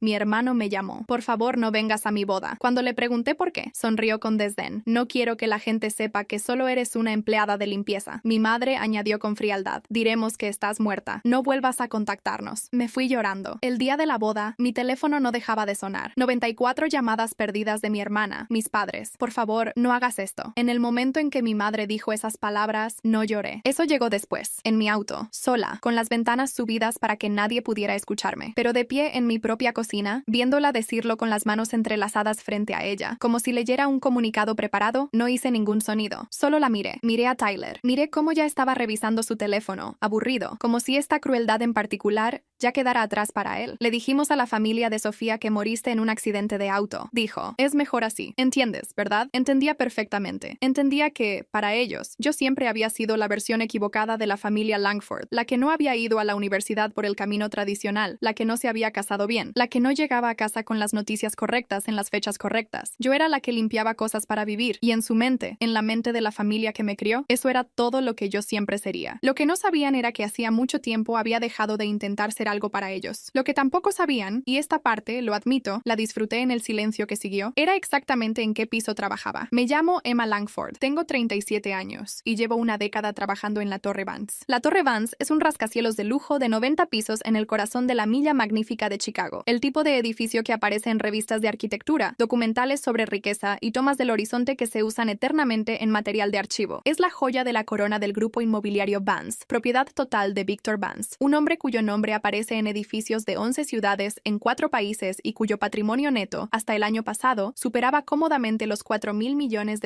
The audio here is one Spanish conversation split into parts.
Mi hermano me llamó. Por favor, no vengas a mi boda. Cuando le pregunté por qué, sonrió con desdén. No quiero que la gente sepa que solo eres una empleada de limpieza. Mi madre añadió con frialdad. Diremos que estás muerta. No vuelvas a contactarnos. Me fui llorando. El día de la boda, mi teléfono no dejaba de sonar. 94 llamadas perdidas de mi hermana, mis padres. Por favor, no hagas esto. En el momento en que mi madre dijo esas palabras, no lloré. Eso llegó después, en mi auto, sola, con las ventanas subidas para que nadie pudiera escucharme. Pero de pie en mi propia cocina, viéndola decirlo con las manos entrelazadas frente a ella, como si leyera un comunicado preparado, no hice ningún sonido. Solo la miré. Miré a Tyler. Miré cómo ya estaba revisando su teléfono, aburrido, como si esta crueldad en particular ya quedara atrás para él. Le dijimos a la familia de Sofía que moriste en un accidente de auto. Dijo, es mejor así. Entiendes, ¿verdad? Entendía perfectamente. Entendía que, para ellos, yo siempre había sido la versión equivocada de la familia Langford, la que no había ido a la universidad por el camino tradicional, la que no se había casado bien, la que no llegaba a casa con las noticias correctas en las fechas correctas. Yo era la que limpiaba cosas para vivir, y en su mente, en la mente de la familia que me crió, eso era todo lo que yo siempre sería. Lo que no sabían era que hacía mucho tiempo había dejado de intentar ser algo para ellos. Lo que tampoco sabían, y esta parte, lo admito, la disfruté en el silencio que siguió, era exactamente en qué piso trabajaba. Me llamo Emma Langford, tengo 37 años, y llevo una década trabajando en la Torre Vance. La Torre Vance es un rascacielos de lujo de 90 pisos en el corazón de la Milla Magnífica de Chicago, el tipo de edificio que aparece en revistas de arquitectura, documentales sobre riqueza y tomas del horizonte que se usan eternamente en material de archivo. Es la joya de la corona del grupo inmobiliario Vance, propiedad total de Victor Vance, un hombre cuyo nombre aparece en edificios de 11 ciudades en 4 países y cuyo patrimonio neto, hasta el año pasado, superaba cómodamente los $4,000 millones.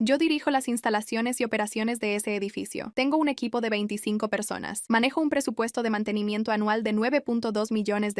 Yo dirijo las instalaciones y operaciones de ese edificio. Tengo un equipo de 25 personas. Manejo un presupuesto de mantenimiento anual de $9.2 millones.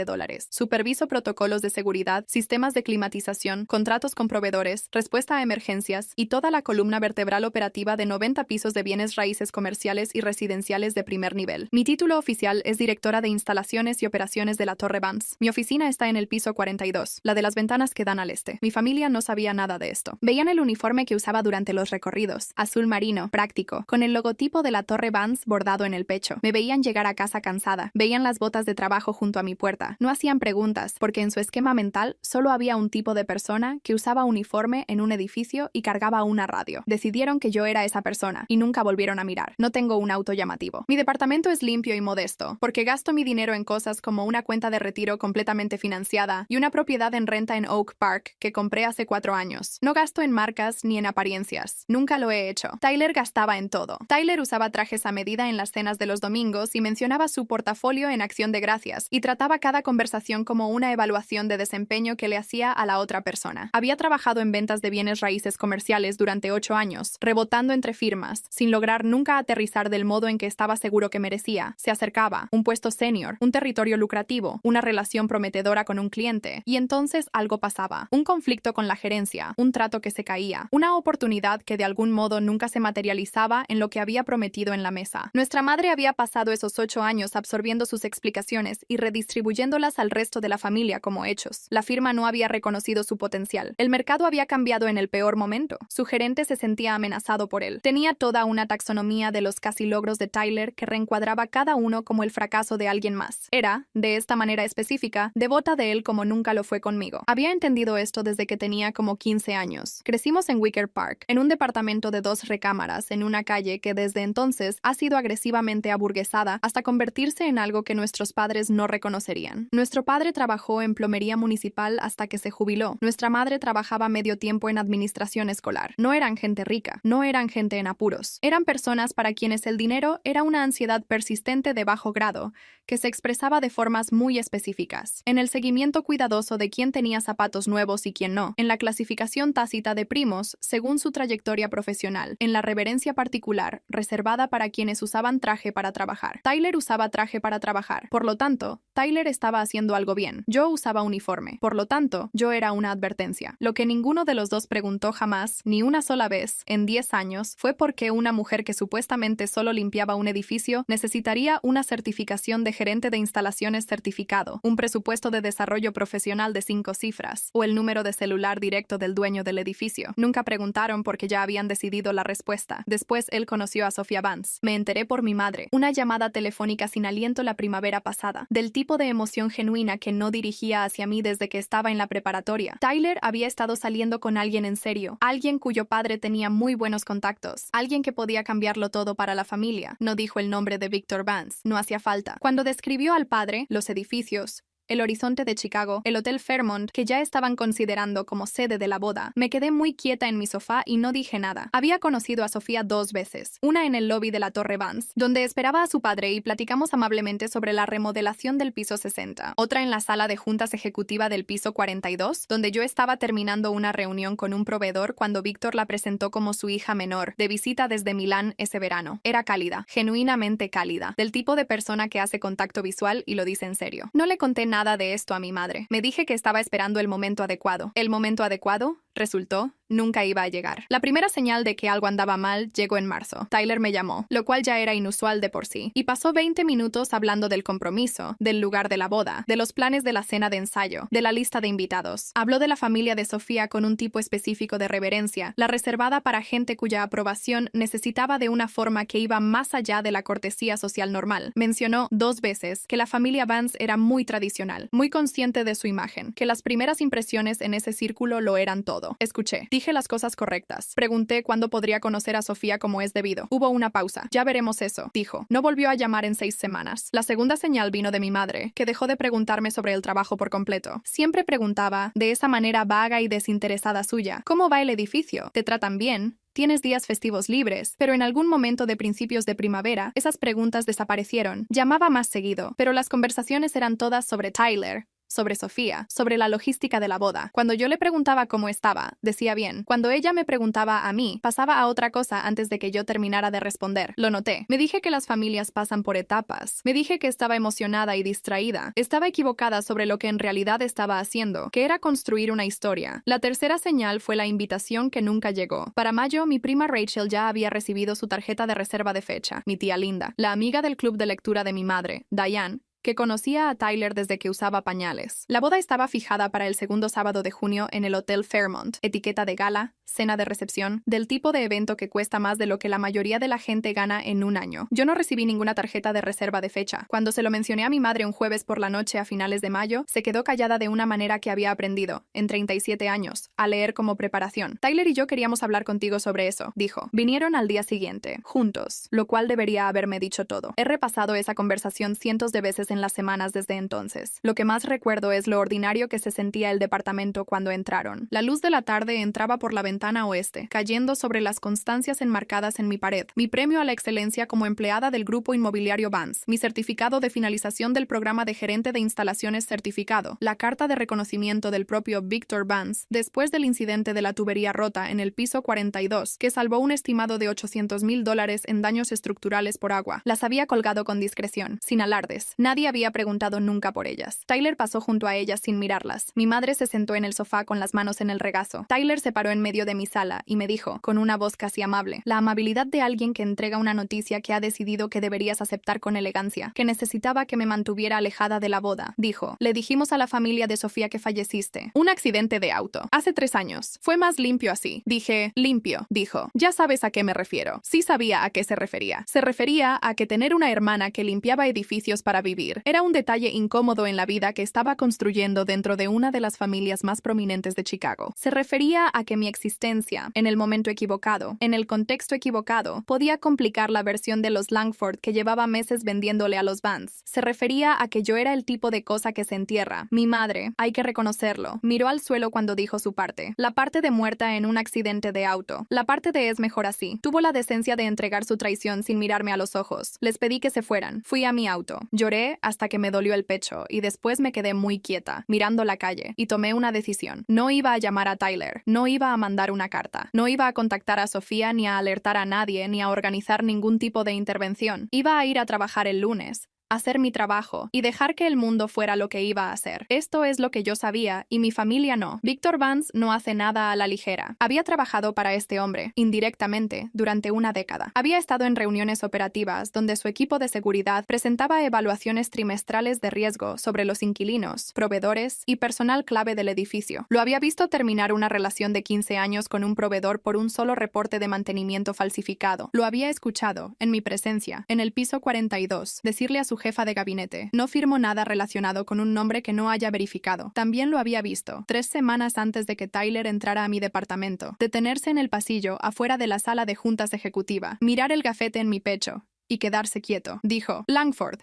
Superviso protocolos de seguridad, sistemas de climatización, contratos con proveedores, respuesta a emergencias y toda la columna vertebral operativa de 90 pisos de bienes raíces comerciales y residenciales de primer nivel. Mi título oficial es directora de instalaciones y operaciones de la Torre Vance. Mi oficina está en el piso 42, la de las ventanas que dan al este. Mi familia no sabía nada de esto. Veían el uniforme que usaba durante los recorridos, azul marino, práctico, con el logotipo de la Torre Vance bordado en el pecho. Me veían llegar a casa cansada. Veían las botas de trabajo junto a mi puerta. No hacían preguntas, porque en su esquema mental solo había un tipo de persona que usaba uniforme en un edificio y cargaba una radio. Decidieron que yo era esa persona y nunca volvieron a mirar. No tengo un auto llamativo. Mi departamento es limpio y modesto, porque gasto mi dinero en cosas como una cuenta de retiro completamente financiada y una propiedad en renta en Oak Park que compré hace 4 años. No gasto en marcas ni en apariencias. Nunca lo he hecho. Tyler gastaba en todo. Tyler usaba trajes a medida en las cenas de los domingos y mencionaba su portafolio en acción de gracias y trataba cada conversación como una evaluación de desempeño que le hacía a la otra persona. Había trabajado en ventas de bienes raíces comerciales durante 8 años, rebotando entre firmas, sin lograr nunca aterrizar del modo en que estaba seguro que merecía. Se acercaba, un puesto senior, un territorio lucrativo, una relación prometedora con un cliente, y entonces algo pasaba. Un conflicto con la gerencia, un trato que se caía, una oportunidad que de algún modo nunca se materializaba en lo que había prometido en la mesa. Nuestra madre había pasado esos 8 años absorbiendo sus explicaciones y redistribuyéndolas al resto de la familia como hechos. La firma no había reconocido su potencial. El mercado había cambiado en el peor momento. Su gerente se sentía amenazado por él. Tenía toda una taxonomía de los casi logros de Tyler que reencuadraba cada uno como el fracaso de alguien más. Era, de esta manera específica, devota de él como nunca lo fue conmigo. Había entendido esto desde que tenía como 15 años. Crecimos en Wicker Park, en un departamento de 2 recámaras, en una calle que desde entonces ha sido agresivamente aburguesada hasta convertirse en algo que nuestros padres no reconocerían. Nuestro padre trabajó en plomería municipal hasta que se jubiló. Nuestra madre trabajaba medio tiempo en administración escolar. No eran gente rica, no eran gente en apuros. Eran personas para quienes el dinero era una ansiedad persistente de bajo grado, que se expresaba de formas muy específicas, en el seguimiento cuidadoso de quién tenía zapatos nuevos y quién no, en la clasificación tácita de primos según su trayectoria profesional, en la reverencia particular reservada para quienes usaban traje para trabajar. Tyler usaba traje para trabajar, por lo tanto, Tyler estaba haciendo algo bien. Yo usaba uniforme, por lo tanto, yo era una advertencia. Lo que ninguno de los dos preguntó jamás, ni una sola vez, en 10 años, fue por qué una mujer que supuestamente solo limpiaba un edificio necesitaría una certificación de gerente gerente de instalaciones certificado, un presupuesto de desarrollo profesional de 5 cifras, o el número de celular directo del dueño del edificio. Nunca preguntaron porque ya habían decidido la respuesta. Después él conoció a Sophia Vance. Me enteré por mi madre. Una llamada telefónica sin aliento la primavera pasada, del tipo de emoción genuina que no dirigía hacia mí desde que estaba en la preparatoria. Tyler había estado saliendo con alguien en serio, alguien cuyo padre tenía muy buenos contactos, alguien que podía cambiarlo todo para la familia. No dijo el nombre de Victor Vance, no hacía falta. Cuando describió al padre, los edificios, el horizonte de Chicago, el Hotel Fairmont, que ya estaban considerando como sede de la boda, me quedé muy quieta en mi sofá y no dije nada. Había conocido a Sofía 2 veces, una en el lobby de la Torre Vance, donde esperaba a su padre y platicamos amablemente sobre la remodelación del piso 60, otra en la sala de juntas ejecutiva del piso 42, donde yo estaba terminando una reunión con un proveedor cuando Víctor la presentó como su hija menor, de visita desde Milán ese verano. Era cálida, genuinamente cálida, del tipo de persona que hace contacto visual y lo dice en serio. No le conté nada de esto a mi madre. Me dije que estaba esperando el momento adecuado. ¿El momento adecuado? Resultó, nunca iba a llegar. La primera señal de que algo andaba mal llegó en marzo. Tyler me llamó, lo cual ya era inusual de por sí, y pasó 20 minutos hablando del compromiso, del lugar de la boda, de los planes de la cena de ensayo, de la lista de invitados. Habló de la familia de Sofía con un tipo específico de reverencia, la reservada para gente cuya aprobación necesitaba de una forma que iba más allá de la cortesía social normal. Mencionó 2 veces que la familia Vance era muy tradicional, muy consciente de su imagen, que las primeras impresiones en ese círculo lo eran todo. Escuché. Dije las cosas correctas. Pregunté cuándo podría conocer a Sofía como es debido. Hubo una pausa. Ya veremos eso, dijo. No volvió a llamar en 6 semanas. La segunda señal vino de mi madre, que dejó de preguntarme sobre el trabajo por completo. Siempre preguntaba, de esa manera vaga y desinteresada suya, ¿cómo va el edificio? ¿Te tratan bien? ¿Tienes días festivos libres? Pero en algún momento de principios de primavera, esas preguntas desaparecieron. Llamaba más seguido, pero las conversaciones eran todas sobre Tyler, sobre Sofía, sobre la logística de la boda. Cuando yo le preguntaba cómo estaba, decía bien. Cuando ella me preguntaba a mí, pasaba a otra cosa antes de que yo terminara de responder. Lo noté. Me dije que las familias pasan por etapas. Me dije que estaba emocionada y distraída. Estaba equivocada sobre lo que en realidad estaba haciendo, que era construir una historia. La tercera señal fue la invitación que nunca llegó. Para mayo, mi prima Rachel ya había recibido su tarjeta de reserva de fecha. Mi tía Linda, la amiga del club de lectura de mi madre, Diane, que conocía a Tyler desde que usaba pañales. La boda estaba fijada para el segundo sábado de junio en el Hotel Fairmont. Etiqueta de gala, cena de recepción, del tipo de evento que cuesta más de lo que la mayoría de la gente gana en un año. Yo no recibí ninguna tarjeta de reserva de fecha. Cuando se lo mencioné a mi madre un jueves por la noche a finales de mayo, se quedó callada de una manera que había aprendido, en 37 años, a leer como preparación. Tyler y yo queríamos hablar contigo sobre eso, dijo. Vinieron al día siguiente, juntos, lo cual debería haberme dicho todo. He repasado esa conversación cientos de veces en las semanas desde entonces. Lo que más recuerdo es lo ordinario que se sentía el departamento cuando entraron. La luz de la tarde entraba por la ventana oeste, cayendo sobre las constancias enmarcadas en mi pared. Mi premio a la excelencia como empleada del grupo inmobiliario Vance, mi certificado de finalización del programa de gerente de instalaciones certificado, la carta de reconocimiento del propio Victor Vance después del incidente de la tubería rota en el piso 42, que salvó un estimado de $800,000 en daños estructurales por agua. Las había colgado con discreción, sin alardes. Nadie había preguntado nunca por ellas. Tyler pasó junto a ellas sin mirarlas. Mi madre se sentó en el sofá con las manos en el regazo. Tyler se paró en medio de mi sala y me dijo, con una voz casi amable, la amabilidad de alguien que entrega una noticia que ha decidido que deberías aceptar con elegancia, que necesitaba que me mantuviera alejada de la boda. Dijo, le dijimos a la familia de Sofía que falleciste. Un accidente de auto. Hace 3 años. Fue más limpio así. Dije, limpio. Dijo, ya sabes a qué me refiero. Sí sabía a qué se refería. Se refería a que tener una hermana que limpiaba edificios para vivir era un detalle incómodo en la vida que estaba construyendo dentro de una de las familias más prominentes de Chicago. Se refería a que mi existencia, en el momento equivocado, en el contexto equivocado, podía complicar la versión de los Langford que llevaba meses vendiéndole a los Vance. Se refería a que yo era el tipo de cosa que se entierra. Mi madre, hay que reconocerlo, miró al suelo cuando dijo su parte. La parte de muerta en un accidente de auto. La parte de es mejor así. Tuvo la decencia de entregar su traición sin mirarme a los ojos. Les pedí que se fueran. Fui a mi auto. Lloré hasta que me dolió el pecho y después me quedé muy quieta, mirando la calle, y tomé una decisión. No iba a llamar a Tyler, no iba a mandar una carta, no iba a contactar a Sofía ni a alertar a nadie ni a organizar ningún tipo de intervención. Iba a ir a trabajar el lunes, hacer mi trabajo y dejar que el mundo fuera lo que iba a hacer. Esto es lo que yo sabía y mi familia no. Victor Vance no hace nada a la ligera. Había trabajado para este hombre, indirectamente, durante una década. Había estado en reuniones operativas donde su equipo de seguridad presentaba evaluaciones trimestrales de riesgo sobre los inquilinos, proveedores y personal clave del edificio. Lo había visto terminar una relación de 15 años con un proveedor por un solo reporte de mantenimiento falsificado. Lo había escuchado, en mi presencia, en el piso 42, decirle a su jefa de gabinete: no firmo nada relacionado con un nombre que no haya verificado. También lo había visto, 3 semanas antes de que Tyler entrara a mi departamento, detenerse en el pasillo afuera de la sala de juntas ejecutiva, mirar el gafete en mi pecho y quedarse quieto. Dijo: Langford,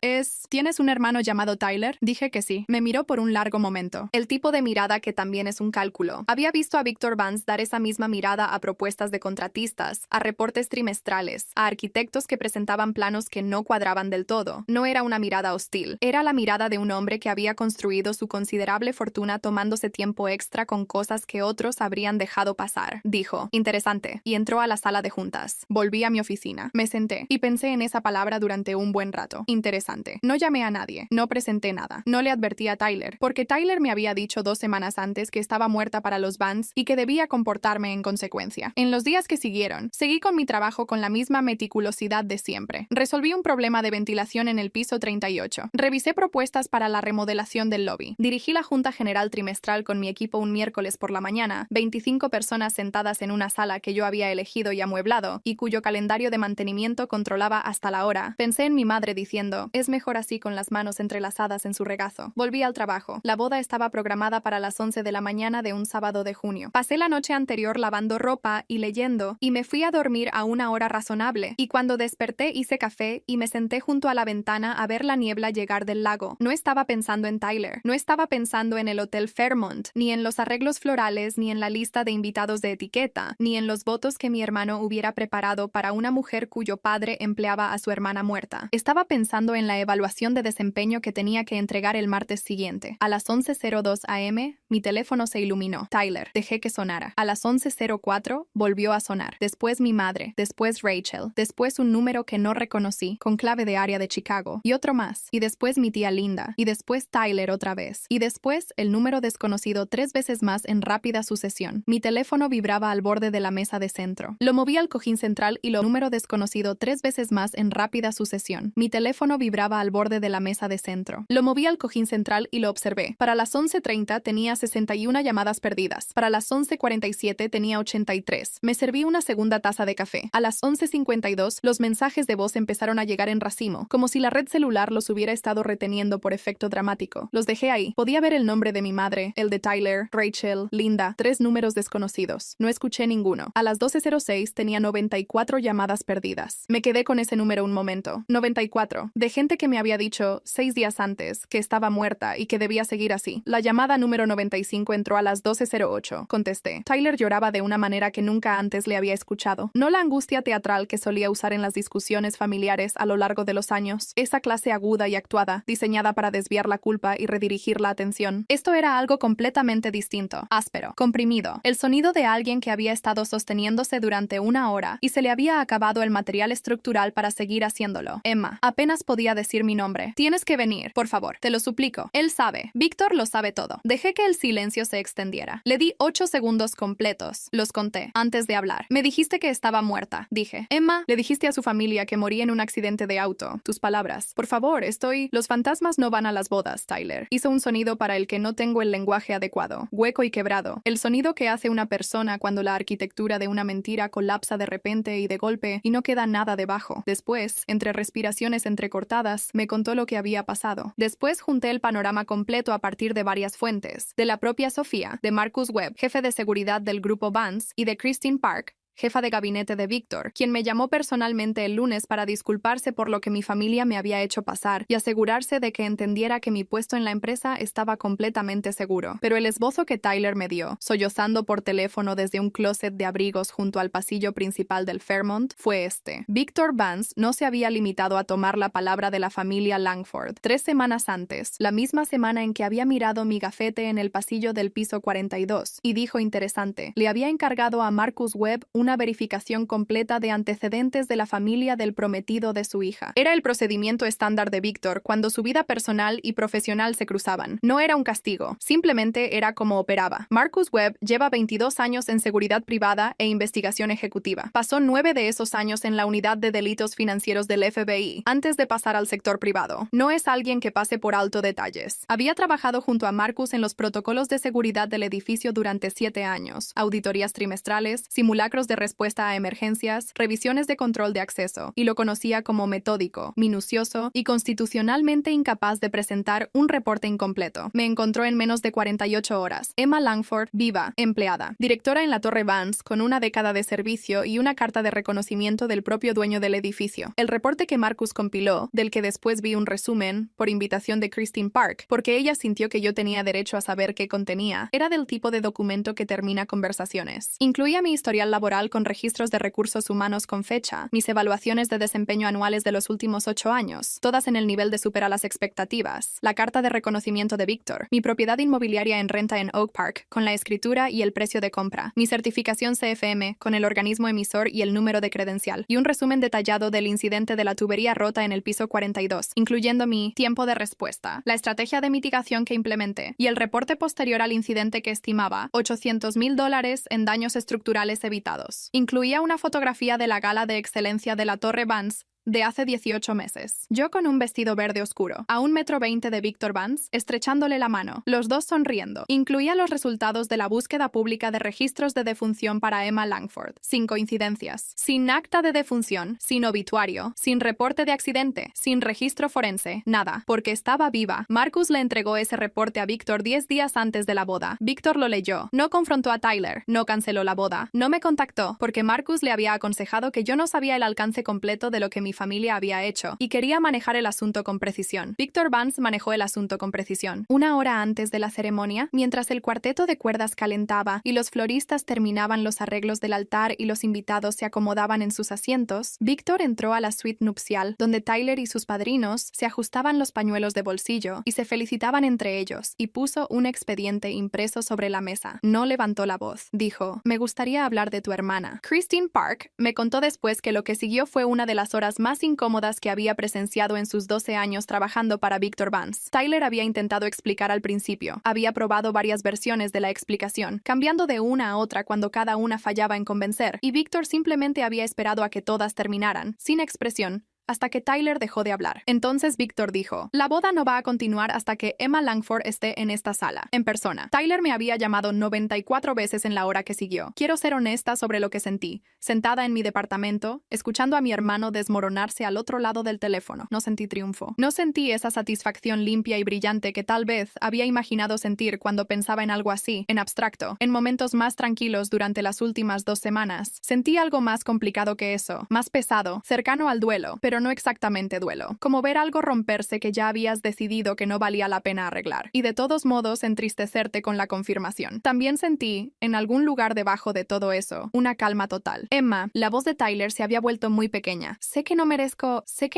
¿tienes un hermano llamado Tyler? Dije que sí. Me miró por un largo momento. El tipo de mirada que también es un cálculo. Había visto a Victor Vance dar esa misma mirada a propuestas de contratistas, a reportes trimestrales, a arquitectos que presentaban planos que no cuadraban del todo. No era una mirada hostil. Era la mirada de un hombre que había construido su considerable fortuna tomándose tiempo extra con cosas que otros habrían dejado pasar. Dijo: interesante. Y entró a la sala de juntas. Volví a mi oficina. Me senté y pensé en esa palabra durante un buen rato. Interesante. No llamé a nadie. No presenté nada. No le advertí a Tyler, porque Tyler me había dicho 2 semanas antes que estaba muerta para los Vance y que debía comportarme en consecuencia. En los días que siguieron, seguí con mi trabajo con la misma meticulosidad de siempre. Resolví un problema de ventilación en el piso 38. Revisé propuestas para la remodelación del lobby. Dirigí la junta general trimestral con mi equipo un miércoles por la mañana, 25 personas sentadas en una sala que yo había elegido y amueblado, y cuyo calendario de mantenimiento controlaba hasta la hora. Pensé en mi madre diciendo: es mejor así, con las manos entrelazadas en su regazo. Volví al trabajo. La boda estaba programada para las 11 de la mañana de un sábado de junio. Pasé la noche anterior lavando ropa y leyendo, y me fui a dormir a una hora razonable. Y cuando desperté hice café y me senté junto a la ventana a ver la niebla llegar del lago. No estaba pensando en Tyler. No estaba pensando en el Hotel Fairmont, ni en los arreglos florales, ni en la lista de invitados de etiqueta, ni en los votos que mi hermano hubiera preparado para una mujer cuyo padre empleaba a su hermana muerta. Estaba pensando en la evaluación de desempeño que tenía que entregar el martes siguiente. A las 11:02 am, mi teléfono se iluminó. Tyler. Dejé que sonara. A las 11:04 volvió a sonar. Después mi madre. Después Rachel. Después un número que no reconocí, con clave de área de Chicago. Y otro más. Y después mi tía Linda. Y después Tyler otra vez. Y después el número desconocido 3 veces más en rápida sucesión. Mi teléfono vibraba al borde de la mesa de centro. Lo moví al cojín central y lo número desconocido 3 veces más en rápida sucesión. Mi teléfono vibraba al borde de la mesa de centro. Lo moví al cojín central y lo observé. Para las 11:30 tenía 61 llamadas perdidas. Para las 11:47 tenía 83. Me serví una segunda taza de café. A las 11:52 los mensajes de voz empezaron a llegar en racimo, como si la red celular los hubiera estado reteniendo por efecto dramático. Los dejé ahí. Podía ver el nombre de mi madre, el de Tyler, Rachel, Linda, 3 números desconocidos. No escuché ninguno. A las 12:06 tenía 94 llamadas perdidas. Me quedé con ese número un momento. 94. De gente que me había dicho 6 días antes que estaba muerta y que debía seguir así. La llamada número 95 entró a las 12:08. Contesté. Tyler lloraba de una manera que nunca antes le había escuchado. No la angustia teatral que solía usar en las discusiones familiares a lo largo de los años. Esa clase aguda y actuada, diseñada para desviar la culpa y redirigir la atención. Esto era algo completamente distinto. Áspero. Comprimido. El sonido de alguien que había estado sosteniéndose durante una hora y se le había acabado el material estructural para seguir haciéndolo. Emma. Apenas podía decir mi nombre. Tienes que venir, por favor. Te lo suplico. Él sabe. Víctor lo sabe todo. Dejé que el silencio se extendiera. Le di 8 segundos completos. Los conté. Antes de hablar. Me dijiste que estaba muerta. Dije. Emma, le dijiste a su familia que moría en un accidente de auto. Tus palabras. Por favor, Los fantasmas no van a las bodas, Tyler. Hizo un sonido para el que no tengo el lenguaje adecuado. Hueco y quebrado. El sonido que hace una persona cuando la arquitectura de una mentira colapsa de repente y de golpe y no queda nada debajo. Después, entre respiraciones entrecortadas, me contó lo que había pasado. Después junté el panorama completo a partir de varias fuentes. De la propia Sofía, de Marcus Webb, jefe de seguridad del grupo Vance, y de Christine Park, jefa de gabinete de Víctor, quien me llamó personalmente el lunes para disculparse por lo que mi familia me había hecho pasar y asegurarse de que entendiera que mi puesto en la empresa estaba completamente seguro. Pero el esbozo que Tyler me dio, sollozando por teléfono desde un closet de abrigos junto al pasillo principal del Fairmont, fue este. Victor Vance no se había limitado a tomar la palabra de la familia Langford. 3 semanas antes, la misma semana en que había mirado mi gafete en el pasillo del piso 42, y dijo interesante, le había encargado a Marcus Webb una verificación completa de antecedentes de la familia del prometido de su hija. Era el procedimiento estándar de Víctor cuando su vida personal y profesional se cruzaban. No era un castigo, simplemente era como operaba. Marcus Webb lleva 22 años en seguridad privada e investigación ejecutiva. Pasó 9 de esos años en la unidad de delitos financieros del FBI, antes de pasar al sector privado. No es alguien que pase por alto detalles. Había trabajado junto a Marcus en los protocolos de seguridad del edificio durante 7 años, auditorías trimestrales, simulacros de respuesta a emergencias, revisiones de control de acceso, y lo conocía como metódico, minucioso y constitucionalmente incapaz de presentar un reporte incompleto. Me encontró en menos de 48 horas. Emma Langford, viva, empleada, directora en la Torre Vance, con una década de servicio y una carta de reconocimiento del propio dueño del edificio. El reporte que Marcus compiló, del que después vi un resumen, por invitación de Christine Park, porque ella sintió que yo tenía derecho a saber qué contenía, era del tipo de documento que termina conversaciones. Incluía mi historial laboral con registros de recursos humanos con fecha, mis evaluaciones de desempeño anuales de los últimos 8 años, todas en el nivel de supera las expectativas, la carta de reconocimiento de Víctor, mi propiedad inmobiliaria en renta en Oak Park, con la escritura y el precio de compra, mi certificación CFM, con el organismo emisor y el número de credencial, y un resumen detallado del incidente de la tubería rota en el piso 42, incluyendo mi tiempo de respuesta, la estrategia de mitigación que implementé, y el reporte posterior al incidente que estimaba $800,000 en daños estructurales evitados. Incluía una fotografía de la gala de excelencia de la Torre Vance de hace 18 meses. Yo con un vestido verde oscuro, a 1,20 m de Víctor Vance, estrechándole la mano, los dos sonriendo. Incluía los resultados de la búsqueda pública de registros de defunción para Emma Langford, sin coincidencias, sin acta de defunción, sin obituario, sin reporte de accidente, sin registro forense, nada, porque estaba viva. Marcus le entregó ese reporte a Víctor 10 días antes de la boda. Víctor lo leyó, no confrontó a Tyler, no canceló la boda, no me contactó, porque Marcus le había aconsejado que yo no sabía el alcance completo de lo que mi familia había hecho, y quería manejar el asunto con precisión. Víctor Vance manejó el asunto con precisión. Una hora antes de la ceremonia, mientras el cuarteto de cuerdas calentaba y los floristas terminaban los arreglos del altar y los invitados se acomodaban en sus asientos, Víctor entró a la suite nupcial, donde Tyler y sus padrinos se ajustaban los pañuelos de bolsillo y se felicitaban entre ellos, y puso un expediente impreso sobre la mesa. No levantó la voz. Dijo, me gustaría hablar de tu hermana. Christine Park me contó después que lo que siguió fue una de las horas más incómodas que había presenciado en sus 12 años trabajando para Víctor Vance. Tyler había intentado explicar al principio, había probado varias versiones de la explicación, cambiando de una a otra cuando cada una fallaba en convencer, y Víctor simplemente había esperado a que todas terminaran, sin expresión, hasta que Tyler dejó de hablar. Entonces Víctor dijo, la boda no va a continuar hasta que Emma Langford esté en esta sala, en persona. Tyler me había llamado 94 veces en la hora que siguió. Quiero ser honesta sobre lo que sentí. Sentada en mi departamento, escuchando a mi hermano desmoronarse al otro lado del teléfono. No sentí triunfo. No sentí esa satisfacción limpia y brillante que tal vez había imaginado sentir cuando pensaba en algo así, en abstracto. En momentos más tranquilos durante las últimas 2 semanas, sentí algo más complicado que eso, más pesado, cercano al duelo, pero no exactamente duelo, como ver algo romperse que ya habías decidido que no valía la pena arreglar, y de todos modos entristecerte con la confirmación. También sentí, en algún lugar debajo de todo eso, una calma total. Emma, la voz de Tyler se había vuelto muy pequeña. Sé que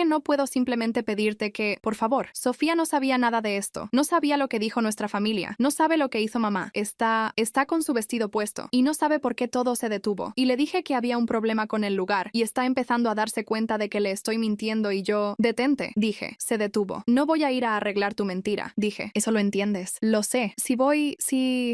no puedo simplemente pedirte que, por favor, Sofía no sabía nada de esto, no sabía lo que dijo nuestra familia, no sabe lo que hizo mamá, está con su vestido puesto, y no sabe por qué todo se detuvo, y le dije que había un problema con el lugar, y está empezando a darse cuenta de que le estoy mintiendo y yo, detente, dije, se detuvo. No voy a ir a arreglar tu mentira, dije, eso lo entiendes, lo sé,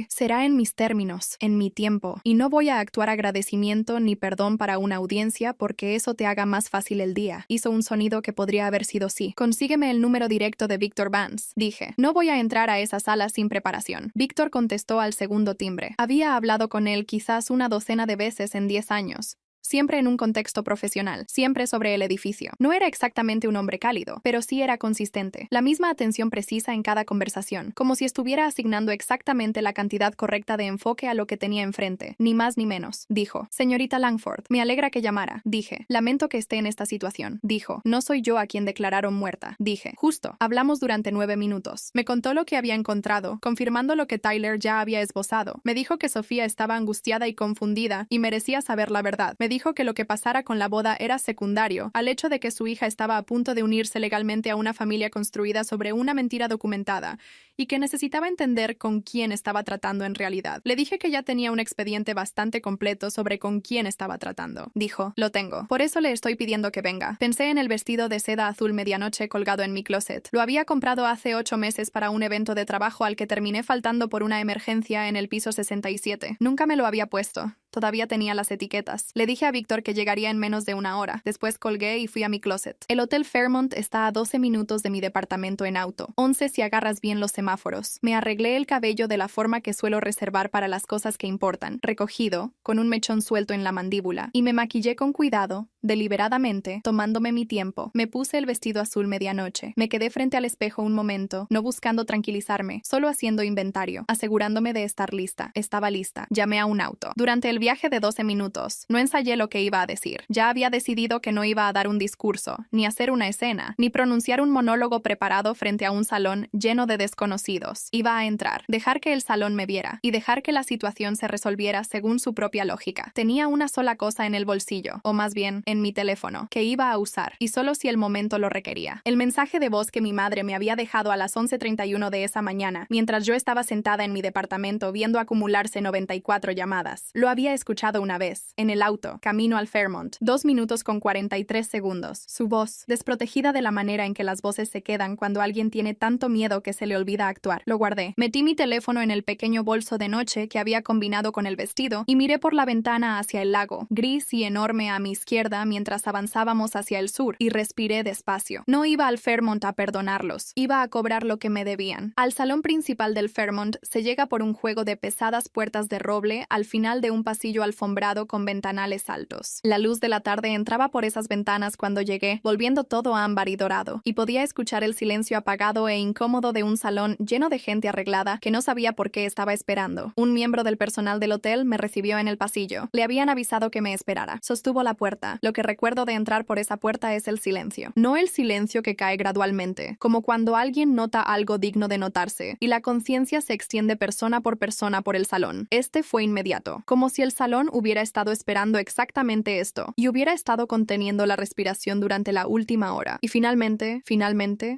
será en mis términos, en mi tiempo, y no voy a actuar agradecimiento ni perdón para una audiencia porque eso te haga más fácil el día. Hizo un sonido que podría haber sido sí. Consígueme el número directo de Víctor Vance, dije, no voy a entrar a esa sala sin preparación. Víctor contestó al segundo timbre. Había hablado con él quizás una docena de veces en 10 años. Siempre en un contexto profesional, siempre sobre el edificio. No era exactamente un hombre cálido, pero sí era consistente. La misma atención precisa en cada conversación, como si estuviera asignando exactamente la cantidad correcta de enfoque a lo que tenía enfrente, ni más ni menos. Dijo, señorita Langford, me alegra que llamara. Dije, lamento que esté en esta situación. Dijo, no soy yo a quien declararon muerta. Dije, justo, hablamos durante 9 minutos. Me contó lo que había encontrado, confirmando lo que Tyler ya había esbozado. Me dijo que Sofía estaba angustiada y confundida y merecía saber la verdad. Me dijo que lo que pasara con la boda era secundario al hecho de que su hija estaba a punto de unirse legalmente a una familia construida sobre una mentira documentada y que necesitaba entender con quién estaba tratando en realidad. Le dije que ya tenía un expediente bastante completo sobre con quién estaba tratando. Dijo, lo tengo. Por eso le estoy pidiendo que venga. Pensé en el vestido de seda azul medianoche colgado en mi closet. Lo había comprado hace 8 meses para un evento de trabajo al que terminé faltando por una emergencia en el piso 67. Nunca me lo había puesto. Todavía tenía las etiquetas. Le dije a Víctor que llegaría en menos de una hora. Después colgué y fui a mi closet. El Hotel Fairmont está a 12 minutos de mi departamento en auto. 11 si agarras bien los semáforos. Me arreglé el cabello de la forma que suelo reservar para las cosas que importan, recogido, con un mechón suelto en la mandíbula, y me maquillé con cuidado, deliberadamente, tomándome mi tiempo. Me puse el vestido azul medianoche. Me quedé frente al espejo un momento, no buscando tranquilizarme, solo haciendo inventario, asegurándome de estar lista. Estaba lista. Llamé a un auto. Durante el viaje de 12 minutos, no ensayé lo que iba a decir. Ya había decidido que no iba a dar un discurso, ni hacer una escena, ni pronunciar un monólogo preparado frente a un salón lleno de desconocidos. Iba a entrar, dejar que el salón me viera, y dejar que la situación se resolviera según su propia lógica. Tenía una sola cosa en el bolsillo, o más bien, en mi teléfono, que iba a usar, y solo si el momento lo requería. El mensaje de voz que mi madre me había dejado a las 11:31 de esa mañana, mientras yo estaba sentada en mi departamento viendo acumularse 94 llamadas. Lo había escuchado una vez, en el auto, camino al Fairmont, 2 minutos con 43 segundos. Su voz, desprotegida de la manera en que las voces se quedan cuando alguien tiene tanto miedo que se le olvida actuar. Lo guardé. Metí mi teléfono en el pequeño bolso de noche que había combinado con el vestido y miré por la ventana hacia el lago, gris y enorme a mi izquierda mientras avanzábamos hacia el sur, y respiré despacio. No iba al Fairmont a perdonarlos, iba a cobrar lo que me debían. Al salón principal del Fairmont se llega por un juego de pesadas puertas de roble al final de un pasillo alfombrado con ventanales altos. La luz de la tarde entraba por esas ventanas cuando llegué, volviendo todo ámbar y dorado, y podía escuchar el silencio apagado e incómodo de un salón lleno de gente arreglada que no sabía por qué estaba esperando. Un miembro del personal del hotel me recibió en el pasillo. Le habían avisado que me esperara. Sostuvo la puerta. Lo que recuerdo de entrar por esa puerta es el silencio. No el silencio que cae gradualmente, como cuando alguien nota algo digno de notarse, y la conciencia se extiende persona por el salón. Este fue inmediato, como si el salón hubiera estado esperando exactamente esto, y hubiera estado conteniendo la respiración durante la última hora. Y finalmente,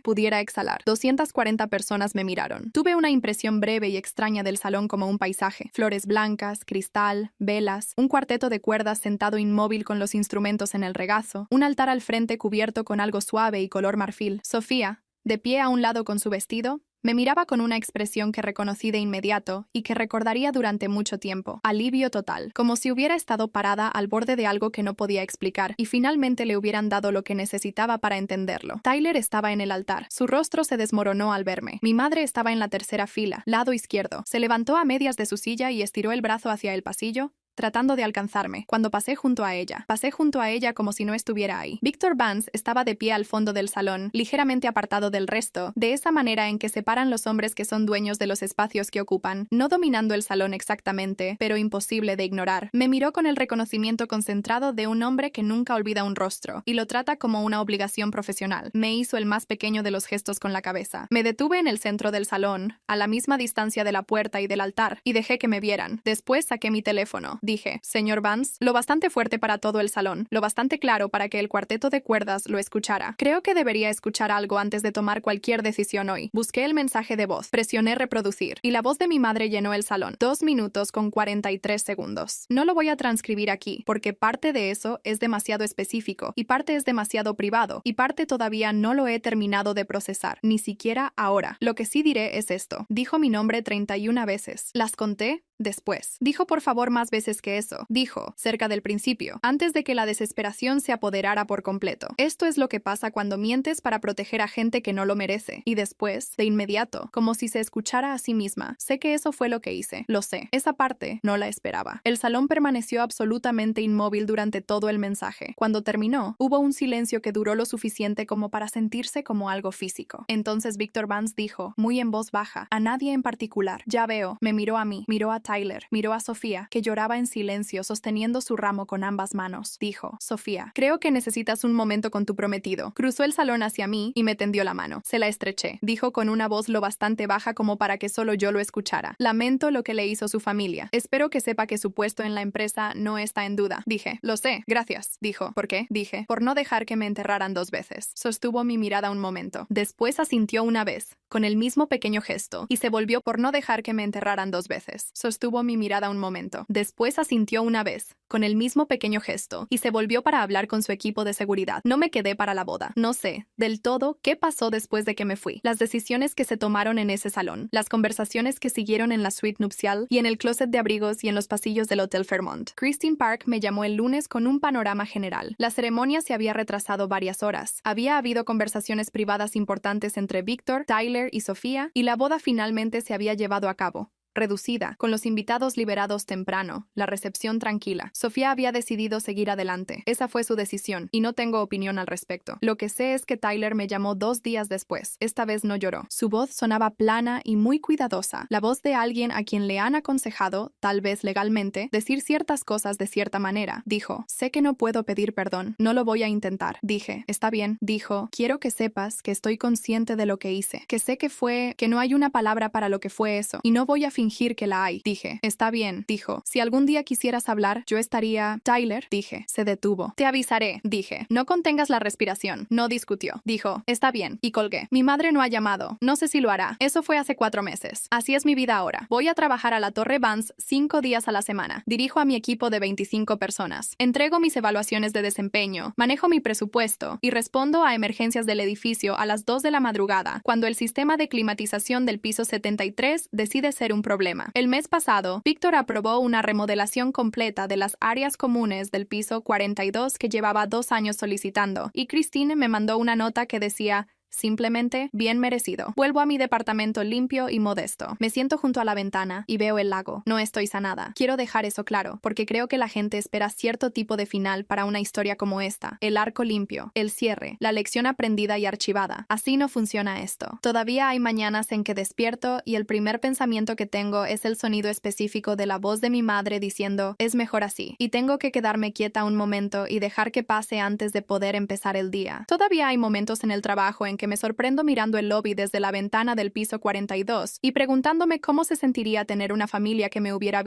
pudiera exhalar. 240 personas me miraron. Tuve una impresión breve y extraña del salón como un paisaje. Flores blancas, cristal, velas, un cuarteto de cuerdas sentado inmóvil con los instrumentos en el regazo, un altar al frente cubierto con algo suave y color marfil. Sofía, de pie a un lado con su vestido, me miraba con una expresión que reconocí de inmediato y que recordaría durante mucho tiempo. Alivio total, como si hubiera estado parada al borde de algo que no podía explicar y finalmente le hubieran dado lo que necesitaba para entenderlo. Tyler estaba en el altar. Su rostro se desmoronó al verme. Mi madre estaba en la tercera fila, lado izquierdo. Se levantó a medias de su silla y estiró el brazo hacia el pasillo, tratando de alcanzarme, cuando pasé junto a ella. Pasé junto a ella como si no estuviera ahí. Víctor Vance estaba de pie al fondo del salón, ligeramente apartado del resto, de esa manera en que separan los hombres que son dueños de los espacios que ocupan, no dominando el salón exactamente, pero imposible de ignorar. Me miró con el reconocimiento concentrado de un hombre que nunca olvida un rostro, y lo trata como una obligación profesional. Me hizo el más pequeño de los gestos con la cabeza. Me detuve en el centro del salón, a la misma distancia de la puerta y del altar, y dejé que me vieran. Después saqué mi teléfono. Dije, señor Vance, lo bastante fuerte para todo el salón, lo bastante claro para que el cuarteto de cuerdas lo escuchara. Creo que debería escuchar algo antes de tomar cualquier decisión hoy. Busqué el mensaje de voz, presioné reproducir, y la voz de mi madre llenó el salón. 2 minutos con 43 segundos. No lo voy a transcribir aquí, porque parte de eso es demasiado específico, y parte es demasiado privado, y parte todavía no lo he terminado de procesar, ni siquiera ahora. Lo que sí diré es esto. Dijo mi nombre 31 veces. ¿Las conté? Después. Dijo por favor más veces que eso. Dijo, cerca del principio, antes de que la desesperación se apoderara por completo. Esto es lo que pasa cuando mientes para proteger a gente que no lo merece. Y después, de inmediato, como si se escuchara a sí misma. Sé que eso fue lo que hice. Lo sé. Esa parte no la esperaba. El salón permaneció absolutamente inmóvil durante todo el mensaje. Cuando terminó, hubo un silencio que duró lo suficiente como para sentirse como algo físico. Entonces Víctor Vance dijo, muy en voz baja, a nadie en particular. Ya veo. Me miró a mí, miró a Tyler. Miró a Sofía, que lloraba en silencio sosteniendo su ramo con ambas manos. Dijo: Sofía, creo que necesitas un momento con tu prometido. Cruzó el salón hacia mí y me tendió la mano. Se la estreché. Dijo con una voz lo bastante baja como para que solo yo lo escuchara. Lamento lo que le hizo su familia. Espero que sepa que su puesto en la empresa no está en duda. Dije: lo sé, gracias. Dijo: ¿por qué? Dije: por no dejar que me enterraran 2 veces. Sostuvo mi mirada un momento. Después asintió una vez, con el mismo pequeño gesto, y se volvió: por no dejar que me enterraran 2 veces. Sostuvo mi mirada un momento. Después asintió una vez, con el mismo pequeño gesto, y se volvió para hablar con su equipo de seguridad. No me quedé para la boda. No sé, del todo, qué pasó después de que me fui. Las decisiones que se tomaron en ese salón, las conversaciones que siguieron en la suite nupcial y en el closet de abrigos y en los pasillos del Hotel Fairmont. Christine Park me llamó el lunes con un panorama general. La ceremonia se había retrasado varias horas. Había habido conversaciones privadas importantes entre Victor, Tyler y Sofía, y la boda finalmente se había llevado a cabo. Reducida, con los invitados liberados temprano, la recepción tranquila. Sofía había decidido seguir adelante. Esa fue su decisión, y no tengo opinión al respecto. Lo que sé es que Tyler me llamó 2 días después. Esta vez no lloró. Su voz sonaba plana y muy cuidadosa. La voz de alguien a quien le han aconsejado, tal vez legalmente, decir ciertas cosas de cierta manera. Dijo: sé que no puedo pedir perdón. No lo voy a intentar. Dije: está bien. Dijo: quiero que sepas que estoy consciente de lo que hice. Que sé que no hay una palabra para lo que fue eso. Y no voy a fingir que la hay. Dije: está bien. Dijo: si algún día quisieras hablar, yo estaría... Tyler, dije. Se detuvo. Te avisaré. Dije: no contengas la respiración. No discutió. Dijo: está bien. Y colgué. Mi madre no ha llamado. No sé si lo hará. Eso fue hace 4 meses. Así es mi vida ahora. Voy a trabajar a la Torre Vance 5 días a la semana. Dirijo a mi equipo de 25 personas. Entrego mis evaluaciones de desempeño. Manejo mi presupuesto. Y respondo a emergencias del edificio a las 2 de la madrugada, cuando el sistema de climatización del piso 73 decide ser un problema. El mes pasado, Víctor aprobó una remodelación completa de las áreas comunes del piso 42 que llevaba 2 años solicitando, y Christine me mandó una nota que decía: simplemente, bien merecido. Vuelvo a mi departamento limpio y modesto. Me siento junto a la ventana y veo el lago. No estoy sanada. Quiero dejar eso claro, porque creo que la gente espera cierto tipo de final para una historia como esta. El arco limpio, el cierre, la lección aprendida y archivada. Así no funciona esto. Todavía hay mañanas en que despierto y el primer pensamiento que tengo es el sonido específico de la voz de mi madre diciendo: es mejor así. Y tengo que quedarme quieta un momento y dejar que pase antes de poder empezar el día. Todavía hay momentos en el trabajo en que me sorprendo mirando el lobby desde la ventana del piso 42 y preguntándome cómo se sentiría tener una familia que me hubiera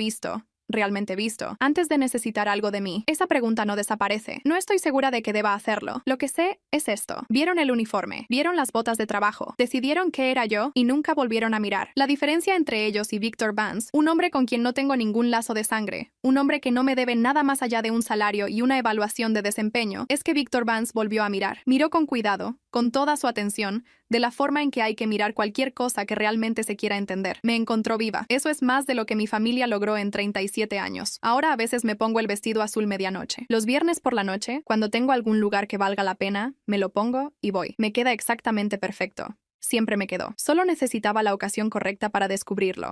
realmente visto, antes de necesitar algo de mí. Esa pregunta no desaparece. No estoy segura de que deba hacerlo. Lo que sé es esto: vieron el uniforme, vieron las botas de trabajo, decidieron qué era yo y nunca volvieron a mirar. La diferencia entre ellos y Victor Vance, un hombre con quien no tengo ningún lazo de sangre, un hombre que no me debe nada más allá de un salario y una evaluación de desempeño, es que Victor Vance volvió a mirar. Miró con cuidado, con toda su atención, de la forma en que hay que mirar cualquier cosa que realmente se quiera entender. Me encontró viva. Eso es más de lo que mi familia logró en 37 años. Ahora a veces me pongo el vestido azul medianoche. Los viernes por la noche, cuando tengo algún lugar que valga la pena, me lo pongo y voy. Me queda exactamente perfecto. Siempre me quedó. Solo necesitaba la ocasión correcta para descubrirlo.